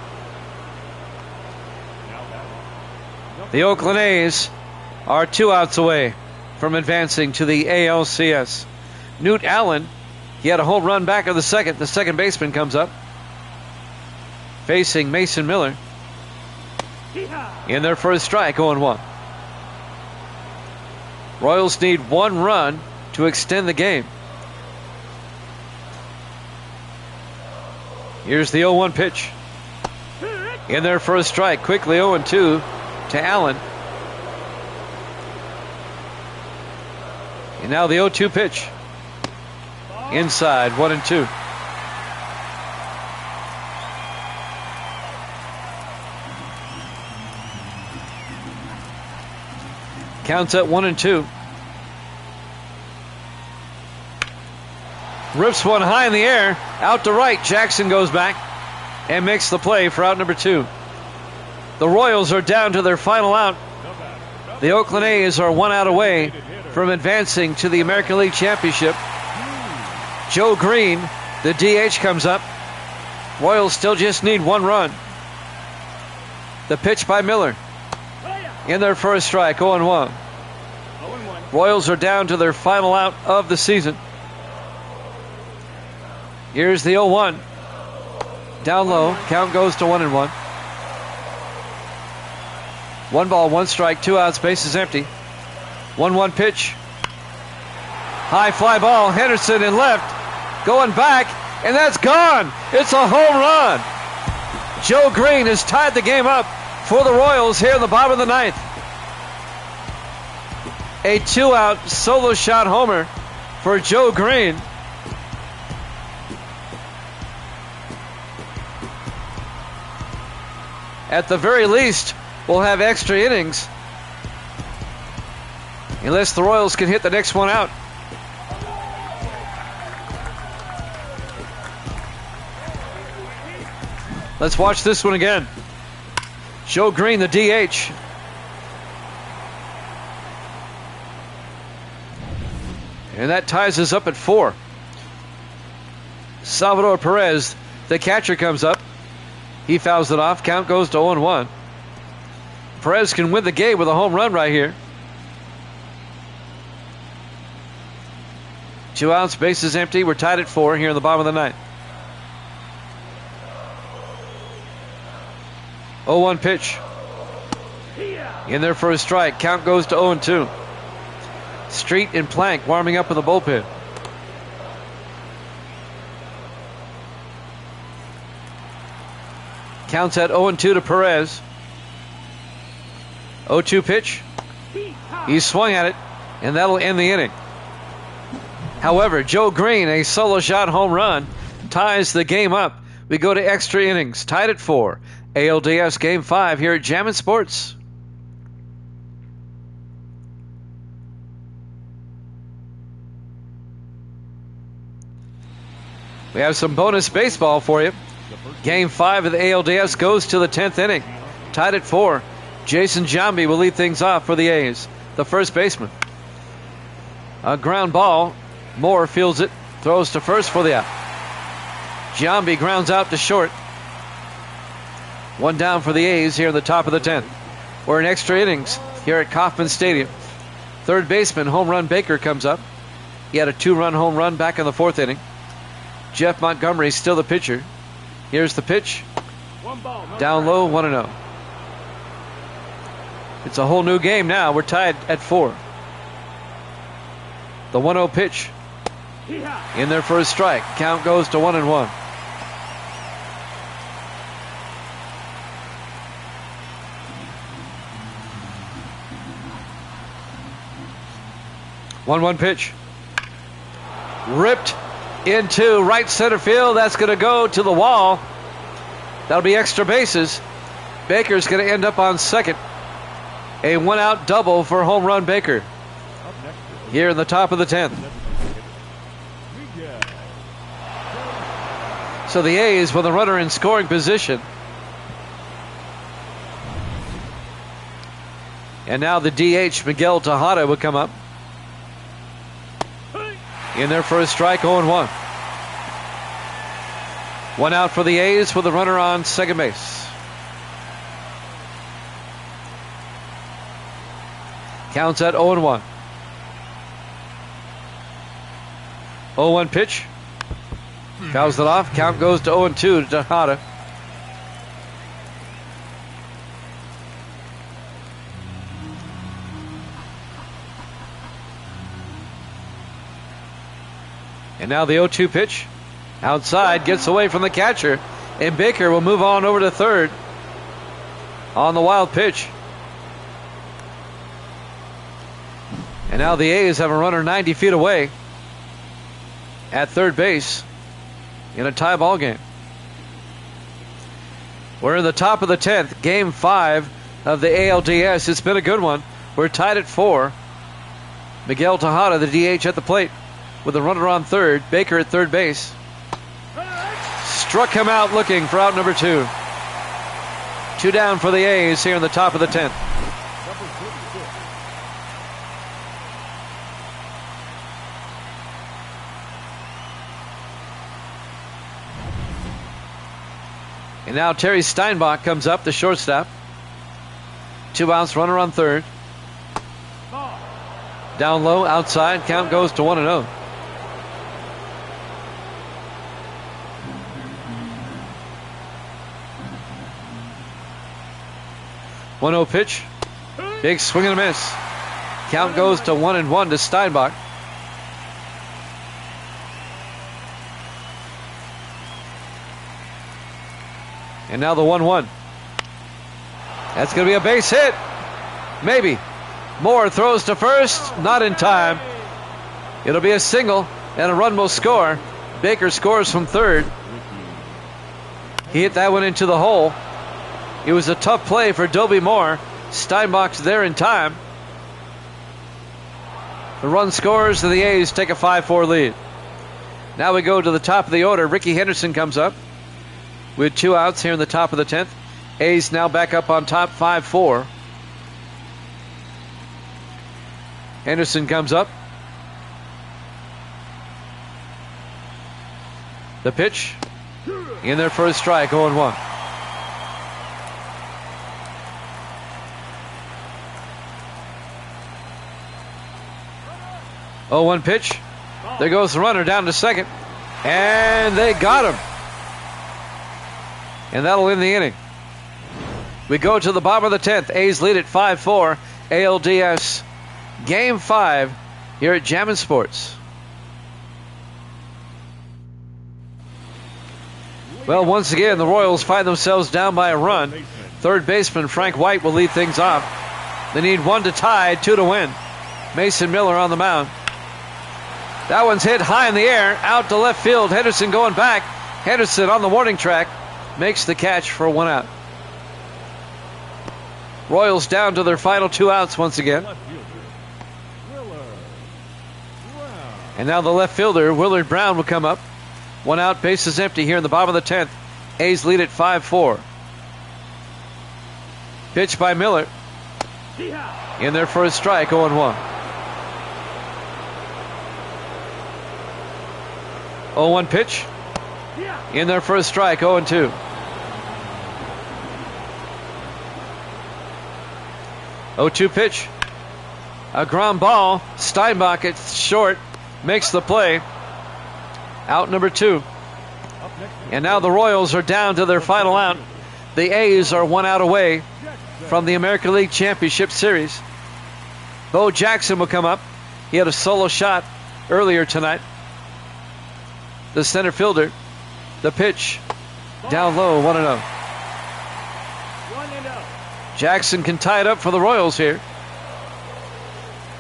B: The Oakland A's are 2 outs away from advancing to the ALCS. Newt Allen He had a home run back of the second. The second baseman comes up, facing Mason Miller. In their first strike, 0-1. Royals need one run to extend the game. Here's the 0-1 pitch. In their first strike, quickly 0-2 to Allen. And now the 0-2 pitch. Inside, 1-2. Counts at 1-2. Rips one high in the air, out to right. Jackson goes back and makes the play for out number 2. The Royals are down to their final out. The Oakland A's are 1 out away from advancing to the American League Championship. Joe Green, the DH, comes up. Royals still just need one run. The pitch by Miller. In their first strike, 0-1. Royals are down to their final out of the season. Here's the 0-1. Down low. Count goes to 1-1. 1 ball, 1 strike, 2 outs, bases empty. 1-1 pitch. High fly ball. Henderson in left. Going back, and that's gone. It's a home run. Joe Green has tied the game up for the Royals here in the bottom of the 9th. A 2-out solo shot homer for Joe Green. At the very least, we'll have extra innings unless the Royals can hit the next one out. Let's watch this one again. Joe Green, the DH. And that ties us up at 4. Salvador Perez, the catcher, comes up. He fouls it off. Count goes to 0-1. Perez can win the game with a home run right here. 2 outs, bases empty. We're tied at 4 here in the bottom of the 9th. 0-1 pitch. In their first strike. Count goes to 0-2. Street and Plank warming up in the bullpen. Counts at 0-2 to Perez. 0-2 pitch. He swung at it, and that'll end the inning. However, Joe Green, a solo shot home run, ties the game up. We go to extra innings, tied at 4. ALDS Game 5 here at Jammin' Sports. We have some bonus baseball for you. Game 5 of the ALDS goes to the 10th inning. Tied at 4. Jason Giambi will lead things off for the A's, the first baseman. A ground ball. Moore fields it, throws to first for the out. Giambi grounds out to short. 1 down for the A's here in the top of the 10th. We're in extra innings here at Kauffman Stadium. Third baseman, home run Baker, comes up. He had a 2-run home run back in the 4th inning. Jeff Montgomery still the pitcher. Here's the pitch. Down low, 1-0. It's a whole new game now. We're tied at 4. The 1-0 pitch. In their first strike. Count goes to 1-1. One pitch. Ripped into right center field. That's going to go to the wall. That'll be extra bases. Baker's going to end up on second. A 1-out double for home run Baker here in the top of the 10th. So the A's with a runner in scoring position. And now the DH, Miguel Tejada, will come up. In their first strike, 0-1. 1 out for the A's with a runner on second base. Counts at 0-1. 0-1 pitch. Fouls it off. Count goes to 0-2 to Tejada. And now the 0-2 pitch. Outside, gets away from the catcher. And Baker will move on over to third on the wild pitch. And now the A's have a runner 90 feet away at third base in a tie ball game. We're in the top of the 10th, game 5 of the ALDS. It's been a good one. We're tied at 4. Miguel Tejada, the DH, at the plate with a runner on third. Baker at third base. Struck him out looking for out number 2. 2 down for the A's here in the top of the 10th. And now Terry Steinbach comes up, the shortstop. 2 outs, runner on third. Down low, outside, count goes to 1-0. One 0 pitch. Big swing and a miss. Count goes to 1-1 to Steinbach. And now the 1-1. That's going to be a base hit. Maybe. Moore throws to first. Not in time. It'll be a single, and a run will score. Baker scores from third. He hit that one into the hole. It was a tough play for Dobie Moore. Steinbach's there in time. The run scores, and the A's take a 5-4 lead. Now we go to the top of the order. Ricky Henderson comes up with 2 outs here in the top of the 10th. A's now back up on top, 5-4. Henderson comes up. The pitch. In there for a strike, 0-1. Oh, 1 pitch. There goes the runner down to second. And they got him. And that'll end the inning. We go to the bottom of the 10th. A's lead at 5-4. ALDS Game 5 here at Jammin' Sports. Well, once again, the Royals find themselves down by a run. Third baseman Frank White will lead things off. They need 1 to tie, 2 to win. Mason Miller on the mound. That one's hit high in the air, out to left field. Henderson going back. Henderson on the warning track makes the catch for 1 out. Royals down to their final 2 outs once again. And now the left fielder, Willard Brown, will come up. 1 out, bases empty here in the bottom of the 10th. A's lead at 5-4. Pitch by Miller. In there for a strike, 0-1. 0-1 pitch. In there for a strike, 0-2. 0-2 pitch. A ground ball. Steinbach at short makes the play. Out number 2. And now the Royals are down to their final out. The A's are 1 out away from the American League Championship Series. Bo Jackson will come up. He had a solo shot earlier tonight. The center fielder. The pitch. Down low, 1-0. Jackson can tie it up for the Royals here.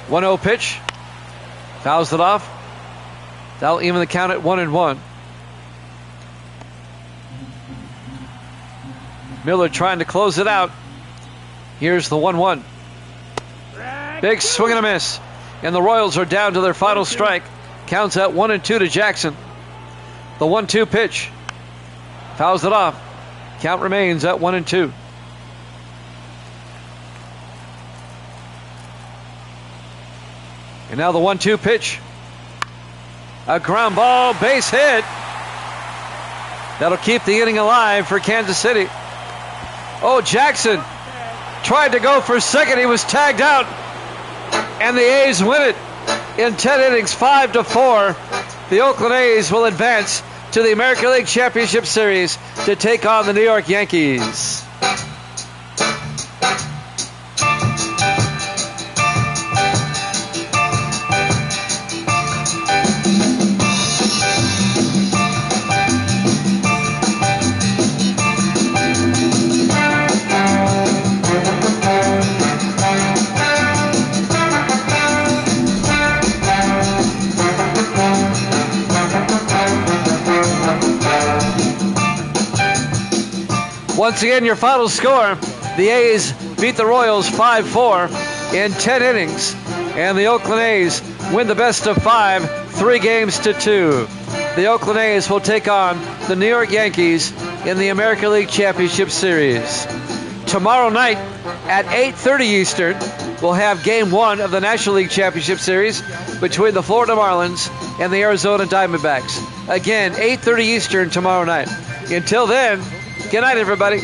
B: 1-0 pitch. Fouls it off. That'll even the count at 1-1. Miller trying to close it out. Here's the 1-1. Big swing and a miss. And the Royals are down to their final strike. Counts at 1-2 to Jackson. The 1-2 pitch. Fouls it off. Count remains at 1-2. And now the 1-2 pitch. A ground ball, base hit. That'll keep the inning alive for Kansas City. Oh, Jackson tried to go for second. He was tagged out. And the A's win it in 10 innings, 5-4. The Oakland A's will advance to the American League Championship Series to take on the New York Yankees. Once again, your final score, the A's beat the Royals 5-4 in 10 innings, and the Oakland A's win the best of 5, 3-2. The Oakland A's will take on the New York Yankees in the American League Championship Series. Tomorrow night at 8:30 Eastern, we'll have Game 1 of the National League Championship Series between the Florida Marlins and the Arizona Diamondbacks. Again, 8:30 Eastern tomorrow night. Until then, good night, everybody.